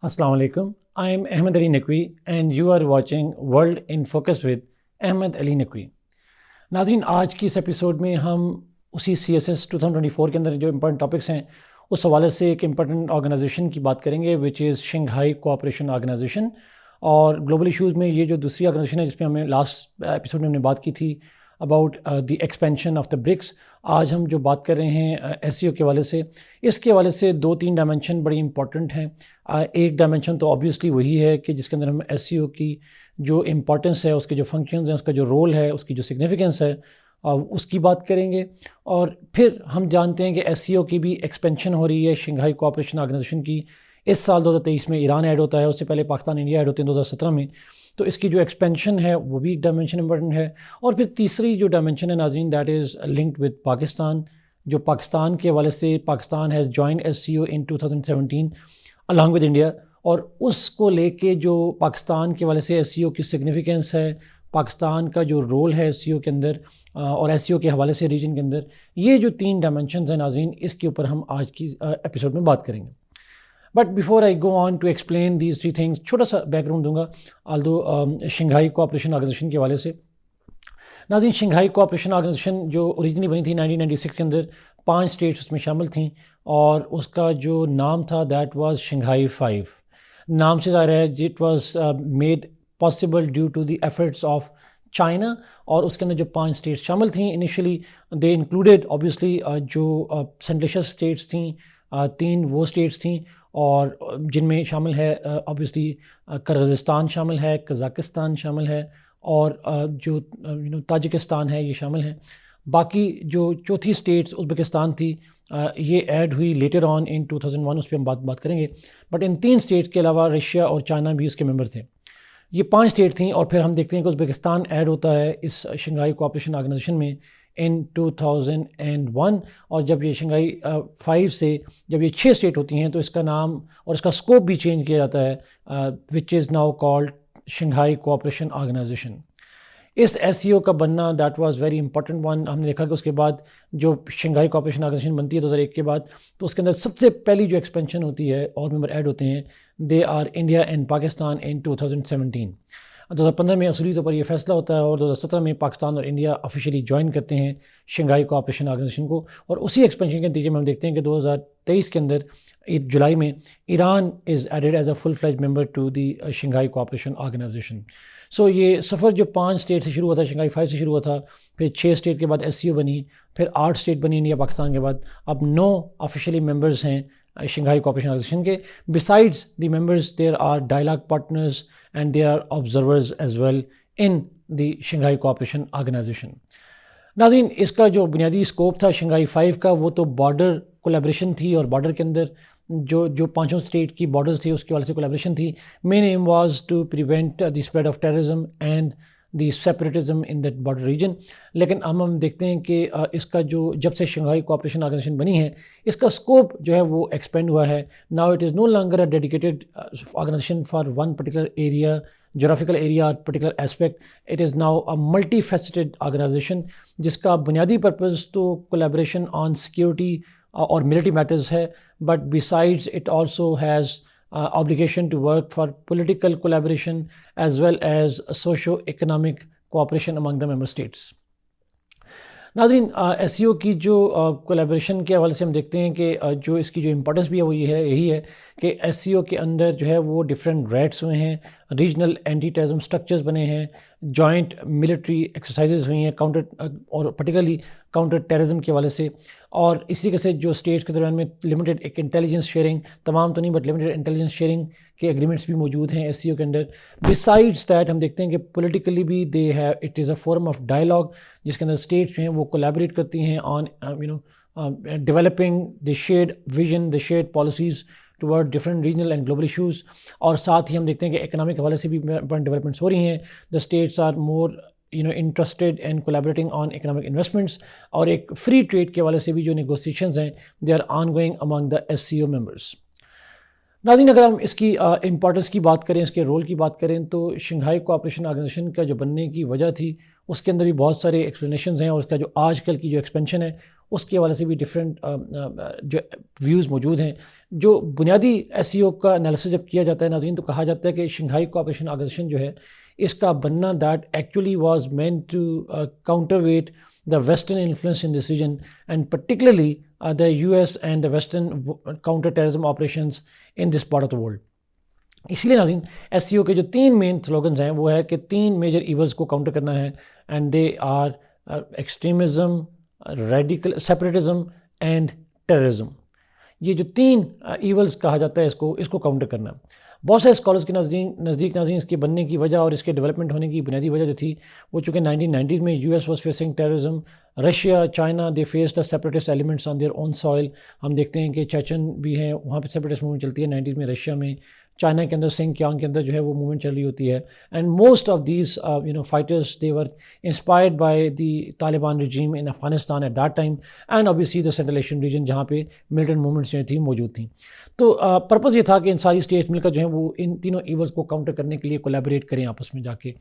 Assalamu alaikum. I am Ahmed Ali Naqvi and you are watching World in Focus with Ahmed Ali Naqvi. नाज़रीन, आज की इस episode में हम उसी CSS 2024 के अंदर जो इम्पोर्टेंट टॉपिक्स हैं उस हवाले से एक इम्पोर्टेंट ऑर्गेनाइजेशन की बात करेंगे which is Shanghai cooperation organisation. और ग्लोबल इश्यूज़ में ये जो दूसरी ऑर्गेनाइजेशन है जिसमें हमने लास्ट एपिसोड में हमने बात की थी about the expansion of the BRICS, आज हम जो बात कर रहे हैं SCO के हवाले से। इसके हवाले से दो तीन डायमेंशन बड़ी इंपॉर्टेंट हैं। एक डायमेंशन तो ऑब्वियसली वही है कि जिसके अंदर हम SCO की जो इम्पोर्टेंस है, उसके जो फंक्शंस हैं, उसका जो रोल है, उसकी जो सिग्निफिकेंस है, उसकी बात करेंगे। और फिर हम जानते हैं कि SCO की भी एक्सपेंशन हो रही है, शंघाई कोऑपरेशन ऑर्गेनाइजेशन की। इस साल 2023 में ईरान ऐड होता है, उससे पहले पाकिस्तान इंडिया ऐड होते हैं 2017 में। तो इसकी जो एक्सपेंशन है वो भी एक डायमेंशन इंपॉर्टेंट है। और फिर तीसरी जो डायमेंशन है नाज़रीन, that is linked with Pakistan. जो पाकिस्तान के हवाले से Pakistan has joined SCO in 2017 along with India, और उसको लेके जो पाकिस्तान के हवाले से SCO की सिग्निफिकेंस है, पाकिस्तान का जो रोल है SCO के अंदर और SCO के हवाले से रीजन के अंदर, ये जो तीन डायमेंशंस हैं नाज़रीन, इसके ऊपर हम आज की एपिसोड में बात करेंगे। But before I go on to explain these three things, छोटा सा बैकग्राउंड दूंगा आल्दो शंघाई कोऑपरेशन ऑर्गेनाइजेशन के हवाले से। नाज़रीन, शंघाई कोऑपरेशन ऑर्गेनाइजेशन जो ओरिजिनली बनी थी 1996 के अंदर, 5 स्टेट्स उसमें शामिल थीं और उसका जो नाम था दैट वाज शंघाई 5। नाम से ज़ाहिर है it was made possible due to the efforts of China. और उसके अंदर जो 5 स्टेट्स शामिल थीं इनिशियली, दे इंक्लूडेड ऑब्वियसली जो सेंट्रल स्टेट्स थीं, 3 वो स्टेट्स थीं और जिनमें शामिल है ऑब्वियसली किर्गिज़स्तान शामिल है, कज़ाकिस्तान शामिल है और जो ताजिकिस्तान है ये शामिल है। बाकी जो चौथी स्टेट्स उज़्बेकिस्तान थी, ये ऐड हुई लेटर ऑन इन 2001, उस पर हम बात करेंगे। बट इन 3 स्टेट्स के अलावा रशिया और चाइना भी उसके मेंबर थे। ये 5 स्टेट थीं और फिर हम देखते हैं कि उज़्बेकिस्तान ऐड होता है इस शंघाई कोऑपरेशन ऑर्गेनाइजेशन में इन 2001। और जब ये शंघाई 5 से जब ये 6 स्टेट होती हैं तो इसका नाम और इसका स्कोप भी चेंज किया जाता है, which is now called Shanghai cooperation organisation. इस SCO का बनना that was very important one. हमने देखा कि उसके बाद जो शंघाई कोऑपरेशन ऑर्गेनाइजेशन बनती है 2001 के बाद, तो उसके अंदर सबसे पहली जो एक्सपेंशन होती है और मेंबर ऐड होते हैं, they are India and Pakistan in 2017। 2015 में असूली तौर पर यह फैसला होता है और 2017 में पाकिस्तान और इंडिया ऑफिशियली ज्वाइन करते हैं शंघाई कोऑपरेशन ऑर्गेनाइजेशन को। और उसी एक्सपेंशन के नतीजे में हम देखते हैं कि 2023 के अंदर जुलाई में Iran is added as a full fledge member to the Shanghai cooperation organisation. So ये सफ़र जो 5 स्टेट से शुरू हुआ था, शंघाई 5 से शुरू हुआ था, फिर 6 स्टेट के बाद SCO बनी, फिर 8 स्टेट बनी इंडिया पाकिस्तान के बाद, अब 9 ऑफिशियली मेंबर्स हैं शंघाई कोऑपरेशन ऑर्गेनाइजेशन के। Besides the members there are dialogue partners and there are observers as well in the Shanghai cooperation organisation. नाज़रीन, इसका जो बुनियादी स्कोप था शंघाई 5 का, वो तो बॉर्डर कोलैबोरेशन थी और बॉर्डर के अंदर जो 5 स्टेट की बॉर्डर्स थी उसके वाले से कोलैबोरेशन थी। Main aim was to prevent the spread of terrorism and the separatism in that border region. लेकिन हम देखते हैं कि इसका जो जब से शंघाई कोऑपरेशन ऑर्गेनाइजेशन बनी है, इसका स्कोप जो है वो एक्सपेंड हुआ है। Now it is no longer a dedicated organisation for one particular area, geographical area और particular aspect. It is now a multifaceted organisation जिसका बुनियादी पर्पज़ तो कोलैबोरेशन ऑन सिक्योरिटी और मिलिट्री मैटर्स है, but besides it also has obligation to work for political collaboration as well as socio-economic cooperation among the member states. नाज़रीन, SCO की जो collaboration के हवाले से हम देखते हैं कि जो इसकी जो इम्पोर्टेंस भी है वो यही है कि SCO के अंदर जो है वो डिफरेंट रेट्स हुए हैं, रीजनल एंटी टेररिज्म स्ट्रक्चर्स बने हैं, जॉइंट मिलिट्री एक्सरसाइजेज हुई हैं और पर्टिकुलरली काउंटर टेररिज्म के हवाले से। और इसी तरह से जो स्टेट्स के दरमियान में लिमिटेड एक इंटेलिजेंस शेयरिंग, तमाम तो नहीं बट लिमिटेड इंटेलिजेंस शेयरिंग के एग्रीमेंट्स भी मौजूद हैं SCO के अंदर। बिसाइड्स दैट हम देखते हैं कि पॉलिटिकली भी they have, it is a form of dialogue जिसके अंदर स्टेट्स जो हैं वो कोलैबोरेट करती हैं on developing the shared vision, the shared policies toward different regional and global issues. और साथ ही हम देखते हैं कि इकोनॉमिक हवाले से भी डेवलपमेंट्स हो रही हैं। The states are more interested in collaborating on economic investments, और एक फ्री ट्रेड के हवाले से भी जो नेगोशिएशंस हैं they are ongoing among the SCO members. नाज़रीन, अगर हम इसकी इम्पोर्टेंस की बात करें, इसके रोल की बात करें, तो शंघाई कोऑपरेशन ऑर्गेनाइजेशन का जो बनने की वजह थी उसके अंदर भी बहुत सारे एक्सप्लेनेशंस हैं और उसका जो आजकल की जो एक्सपेंशन है उसके हवाले से भी डिफरेंट जो व्यूज़ मौजूद हैं। जो बुनियादी SCO का एनालिसिस जब किया जाता है नाज़रीन, तो कहा जाता है कि शंघाई कोऑपरेशन ऑर्गेनाइजेशन जो है, इसका बनना that actually was meant to counterweight the Western influence in this region, and particularly the US and the Western counter-terrorism operations in this part of the world. इसलिए नाज़रीन SCO के जो 3 main slogans हैं वो है कि 3 मेजर ईवल्स को counter करना है, and they are extremism, radical separatism and terrorism. ये जो 3 ईवल्स कहा जाता है इसको काउंटर करना। बहुत सारे स्कॉलर्स के नज़दीक नाज़रीन इसके बनने की वजह और इसके डेवलपमेंट होने की बुनियादी वजह जो थी वो चूँकि 1990s में US was facing terrorism, Russia, China, they face the separatist elements on their own soil. हम देखते हैं कि चेचन भी हैं, वहाँ पे सेपरेटिस्ट मूवमेंट चलती है 90s में रशिया में, चाइना के अंदर सिंगकियांग के अंदर जो है वो मूवमेंट चल रही होती है, and most of these fighters they were inspired by the Taliban regime in Afghanistan at that time, and obviously the central Asian region जहाँ पे मिलिटेंट मूवमेंट्स जो थी मौजूद थी। तो पर्पज़ ये था कि इन सारी स्टेट्स मिलकर जो है वो इन तीनों ईवल्स को काउंटर करने के लिए कोलैबोरेट करें आपस में जाके।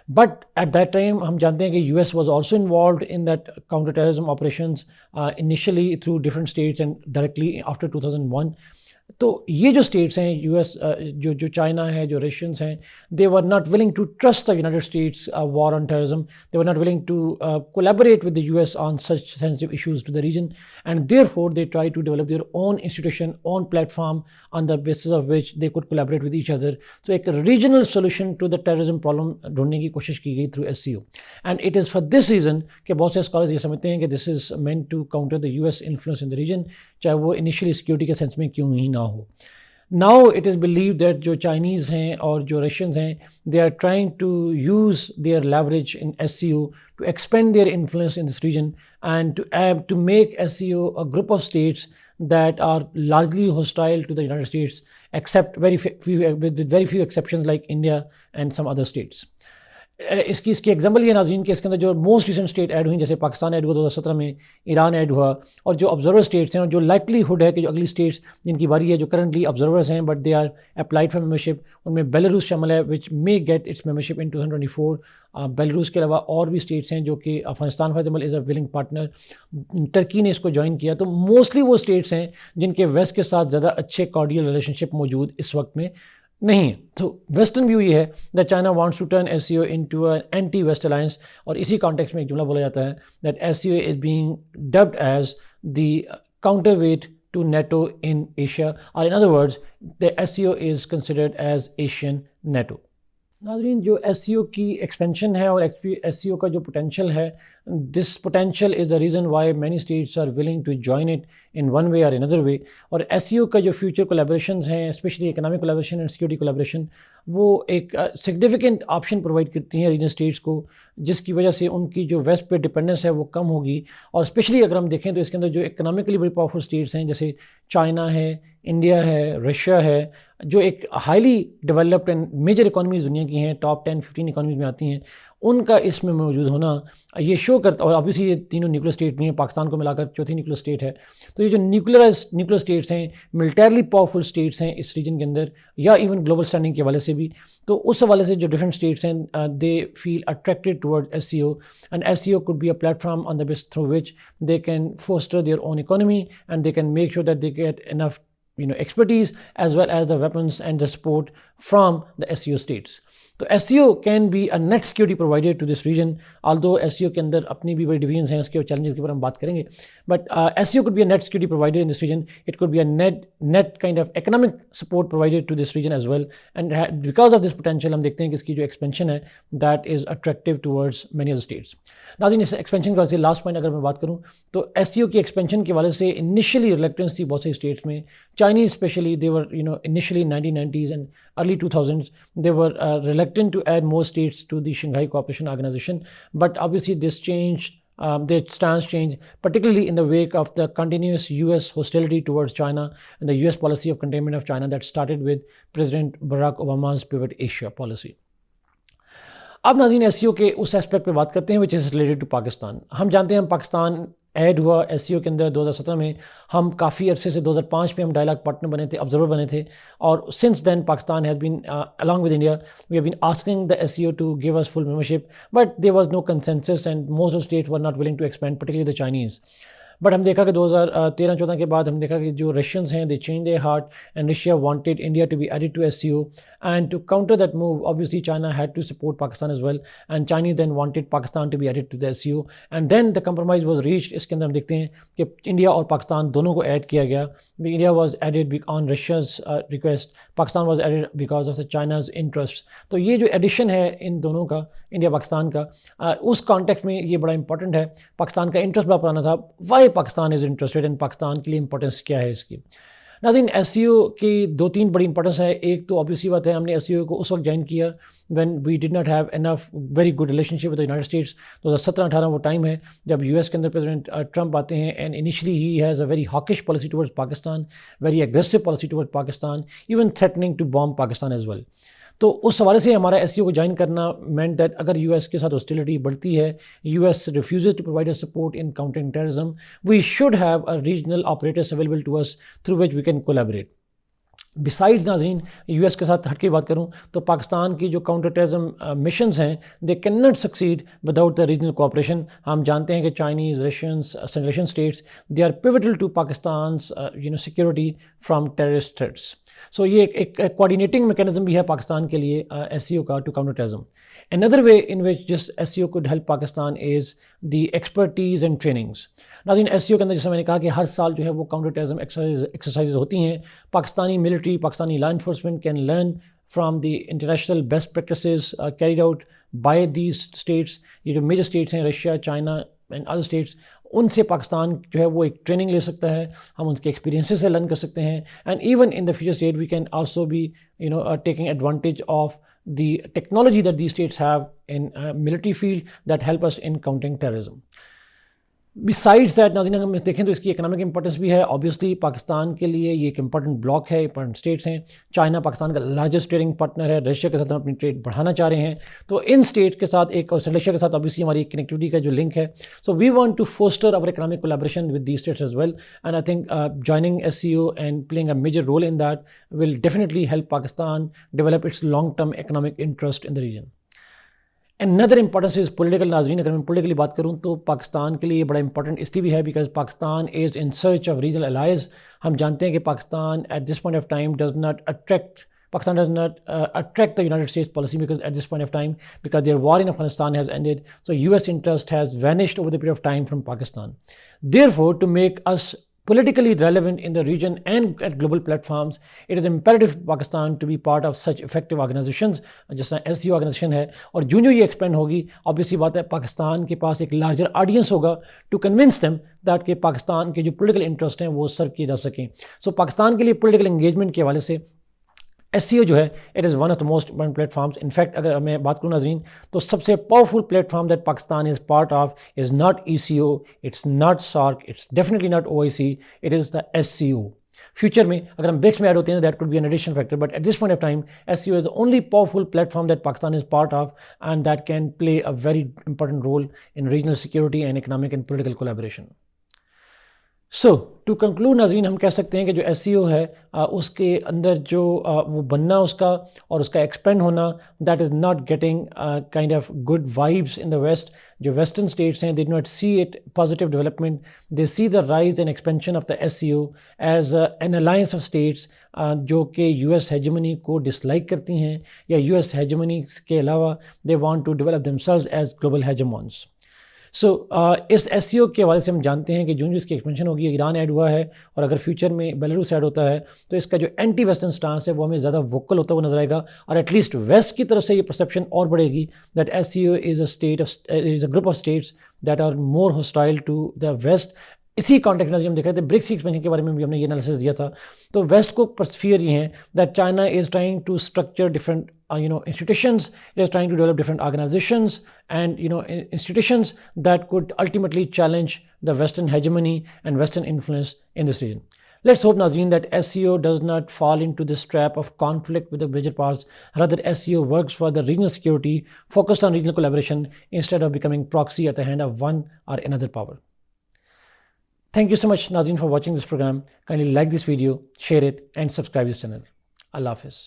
बट एट दैट टाइम हम जानते हैं कि US was also involved in that counter terrorism operations initially through different states and directly after 2001। तो ये जो स्टेट्स हैं US जो चाइना है, जो रशियंस हैं, they were not willing to trust the United States war on terrorism, they were not willing to collaborate with the US on such sensitive issues to the region, and therefore they try to develop their own institution, own platform on the basis of which they could collaborate with each other. तो एक regional solution to the terrorism problem ढूंढने की कोशिश की गई through SCO, and it is for this reason कि बहुत से स्कॉलर्स ये समझते हैं कि this is meant to counter the US influence in the region, चाहे वो इनिशियली सिक्योरिटी के सेंस में क्यों ही ना हो। Now it is believed that जो Chinese हैं और जो Russians हैं, they are trying to use their leverage in SCO to expand their influence in this region and to make SCO a group of states that are largely hostile to the United States, except with very few exceptions like India and some other states. इसकी example ये नाज़रीन कि इसके अंदर जो most recent state add हुई, जैसे Pakistan add हुआ 2017 में, ईरान ऐड हुआ, और जो ऑब्जर्वर स्टेट्स हैं और जो लाइकलीहुड है कि जो अगली स्टेट्स जिनकी बारी है जो करंटली ऑब्जर्वर्स हैं but they are applied for membership, उनमें बेलारूस शामिल है which may get its membership in 2024। Belarus के अलावा और भी स्टेट्स हैं जो कि Afghanistan for example is a willing partner, Turkey ने इसको ज्वाइन किया। तो मोस्टली वो स्टेट्स हैं जिनके वेस्ट के साथ ज़्यादा अच्छे कॉर्डियल रिलेशनशिप मौजूद इस वक्त में नहीं। तो वेस्टर्न व्यू ये है that China wants to turn SCO into an anti west alliance, और इसी कॉन्टेक्स्ट में एक जुमला बोला जाता है that SCO is being dubbed as the counterweight to NATO in Asia, और in other words the SCO is considered as Asian NATO। नाज़रीन जो SCO की एक्सपेंशन है और SCO का जो पोटेंशियल है, this potential is the reason why many states are willing to join it in one way और अनदर वे। और SCO का जो फ्यूचर कोलैबोरेशंस हैं, specially economic collaboration and security collaboration, वो एक सिग्निफिकेंट ऑप्शन प्रोवाइड करती हैं रीजन स्टेट्स को, जिसकी वजह से उनकी जो वेस्ट पे डिपेंडेंस है वो कम होगी। और स्पेशली अगर हम देखें तो इसके अंदर जो इकोनॉमिकली बड़ी पावरफुल स्टेट्स हैं जैसे चाइना है, इंडिया है, रशिया है, जो एक highly developed and major economies दुनिया की हैं, टॉप 10-15 इकॉनमीज़ में आती हैं, उनका इसमें मौजूद होना ये शो करता, और ऑब्वियसली ये तीनों न्यूक्लियर स्टेट नहीं है, पाकिस्तान को मिलाकर चौथी न्यूक्लियर स्टेट है। तो ये जो न्यूक्लियर स्टेट्स हैं, मिलिटरली पावरफुल स्टेट्स हैं इस रीजन के अंदर, या इवन ग्लोबल स्टैंडिंग के हवाले से भी, तो उस हवाले से जो डिफरेंट स्टेट्स हैं they feel attracted toward SCO, and SCO could be a platform on the base through which they can foster their own economy and they can make sure that they get enough expertise as well as the weapons and the support from the SCO states. तो SCO can be a net security provider to this region, although SCO के अंदर अपनी भी बड़ी divisions हैं, उसके challenges के ऊपर हम बात करेंगे, but SCO could be a net security provider in this region. It could be a net kind of economic support provided to this region as well, and because of this potential हम देखते हैं कि इसकी जो expansion है that is attractive towards many other states. नाज़रीन इस expansion का से लास्ट पॉइंट अगर मैं बात करूँ तो SCO की एक्सपेंशन के वाले से इनिशियली रिलेक्टेंस थी बहुत सारी स्टेट्स में, Chinese specially, they were initially 1990s and early 2000s they were reluctant to add more states to the Shanghai Cooperation Organization, but obviously this changed. Their stance changed, particularly in the wake of the continuous US hostility towards China and the US policy of containment of China that started with President Barack Obama's Pivot Asia policy. अब नाज़रीन SCO के उस aspect पे बात करते हैं which is related to Pakistan. हम जानते हैं हम पाकिस्तान ऐड हुआ SCO के अंदर 2017 में, हम काफ़ी अरसे से 2005 में हम डायलॉग पार्टनर बने थे, ऑब्जर्वर बने थे, और since then Pakistan has been along with India we have been asking the SCO to give us full membership, but there was no consensus and most of states were not willing to expand, particularly the Chinese. But हम देखा कि 2013-14 के बाद हम देखा कि जो Russians हैं they change their heart and Russia wanted India to be added to SCO and to counter that move obviously China had to support Pakistan as well and Chinese then wanted Pakistan to be added to the SCO and then the compromise was reached. इसके अंदर हम देखते हैं कि India और पाकिस्तान दोनों को add किया गया। India was added on Russia's request, Pakistan was added because of the China's interest. तो ये जो एडिशन है इन दोनों का, इंडिया पाकिस्तान का, उस कॉन्टेक्स्ट में ये बड़ा इंपॉर्टेंट है। पाकिस्तान का इंटरेस्ट बड़ा पुराना था, why Pakistan is interested in Pakistan के लिए इंपॉर्टेंस क्या है इसकी। नाज़रीन, SCO की 2-3 बड़ी इंपॉर्टेंस है। एक तो ऑब्वियसली बात है, हमने SCO को उस वक्त ज्वाइन किया when we did not have enough very good relationship with the United States. 2017-18 वो टाइम है जब US के अंदर प्रेसिडेंट ट्रंप आते हैं and initially he has a very hawkish policy towards Pakistan, very aggressive policy towards Pakistan, even threatening to bomb Pakistan as well. तो उस हवाले से हमारा SCO को ज्वाइन करना मेंट दैट अगर US के साथ हॉस्टिलिटी बढ़ती है, US refuses to provide us support in countering terrorism, we should have a regional operators available to us through which we can collaborate. Besides नाज़रीन, US के साथ हट के बात करूँ तो पाकिस्तान की जो काउंटर टेररिज्म मिशंस हैं they can not succeed without the regional cooperation. हम जानते हैं कि Chinese, Russians, central Asian states they are pivotal to Pakistan's security from terrorist threats. So ये एक कोऑर्डिनेटिंग मैकेनिज्म भी है पाकिस्तान के लिए SCO का to counter terrorism. Another way in which this SCO could help Pakistan is the expertise and trainings. नाज़रीन, SCO के अंदर जैसे मैंने कहा कि हर साल जो है वो काउंटर टेररिज्म एक्सरसाइज होती हैं। Pakistani military, Pakistani law enforcement can learn from the international best practices carried out by these states. ये जो मेजर स्टेट्स हैं, Russia, China and other states, उनसे पाकिस्तान जो है वो एक ट्रेनिंग ले सकता है, हम उनके एक्सपीरियंसेस से लर्न कर सकते हैं and even in the future state we can also be taking advantage of the technology that these states have in military field that help us in countering terrorism. Besides that नाज़रीन, अगर हम देखें तो इसकी economic importance भी है। Obviously Pakistan के लिए ये एक इंपॉर्टेंट ब्लॉक है, इंपॉर्टेंट स्टेट्स हैं। चाइना पाकिस्तान का लार्जेस्ट ट्रेडिंग पार्टनर है, रशिया के साथ हम अपनी ट्रेड बढ़ाना चाह रहे हैं। तो इन स्टेट के साथ एक, और रशिया के साथ ऑब्वियसली हमारी कनेक्टिविटी का जो लिंक है। So we want to foster our economic collaboration with these states as well and I think joining SCO and playing a major role in that will definitely help Pakistan develop its long term economic interest in the region. Another importance is political। नाज़रीन, अगर मैं politically बात करूँ तो पाकिस्तान के लिए बड़ा important इसलिए भी है because Pakistan is in search of regional allies। हम जानते हैं कि Pakistan at this point of time does not attract the United States policy because at this point of time, because their war in Afghanistan has ended, so US interest has vanished over the period of time from Pakistan. Therefore, to make us politically relevant in the region and at global platforms, it is imperative for Pakistan to be part of such effective organizations जिस तरह SCO organisation है। और जो ये expand होगी, obviously बात है पाकिस्तान के पास एक लार्जर ऑडियंस होगा टू कन्विंस देम दैट कि पाकिस्तान के जो पोलिटिकल इंटरेस्ट हैं वो सर्व किए जा सकें। सो पाकिस्तान के लिए पोलिटिकल एंगेजमेंट के हवाले से SCO जो है it is one of the most important platforms. In fact अगर मैं बात करूँ नाज़रीन तो सबसे powerful platform that Pakistan is part of is not ECO, it's not SAARC, it's definitely not OIC, it is the SCO। Future में अगर हम ब्रिक्स में ऐड होते हैं that could be an additional factor, but at this point of time SCO is the only powerful platform that Pakistan is part of and that can play a very important role in regional security and economic and political collaboration. So to conclude नाज़रीन, हम कह सकते हैं कि जो SCO है उसके अंदर जो वो बनना उसका और उसका एक्सपेंड होना, that is not getting kind of good vibes in the west. जो वेस्टर्न स्टेट्स हैं they do not see it positive development, they see the rise and expansion of the SCO as an alliance of states जो कि US hegemony को dislike करती हैं या US hegemony के अलावा they want to develop themselves as global hegemons. So इस SCO के हवाले से हम जानते हैं कि जो इसकी एक्सपेंशन होगी, ईरान ऐड हुआ है और अगर फ्यूचर में बेलारूस ऐड होता है तो इसका जो एंटी वेस्टर्न स्टांस है वो हमें ज़्यादा वोकल होता हुआ नजर आएगा और एटलीस्ट वेस्ट की तरफ से ये परसेप्शन और बढ़ेगी that SCO is a group of states that are more hostile to the west. इसी कॉन्टेक्स्ट में हम देख रहे थे ब्रिक्स एक्सपेंशन के बारे में भी हमने ये एनालिसिस दिया था। तो वेस्ट को फियर ये हैं that China is trying to structure different institutions, it is trying to develop different organizations and institutions that could ultimately challenge the Western hegemony and Western influence in this region. Let's hope, Nazreen, that SCO does not fall into this trap of conflict with the major powers. Rather, SCO works for the regional security, focused on regional collaboration instead of becoming proxy at the hand of one or another power. Thank you so much, Nazreen, for watching this program. Kindly like this video, share it, and subscribe this channel. Allah Hafiz.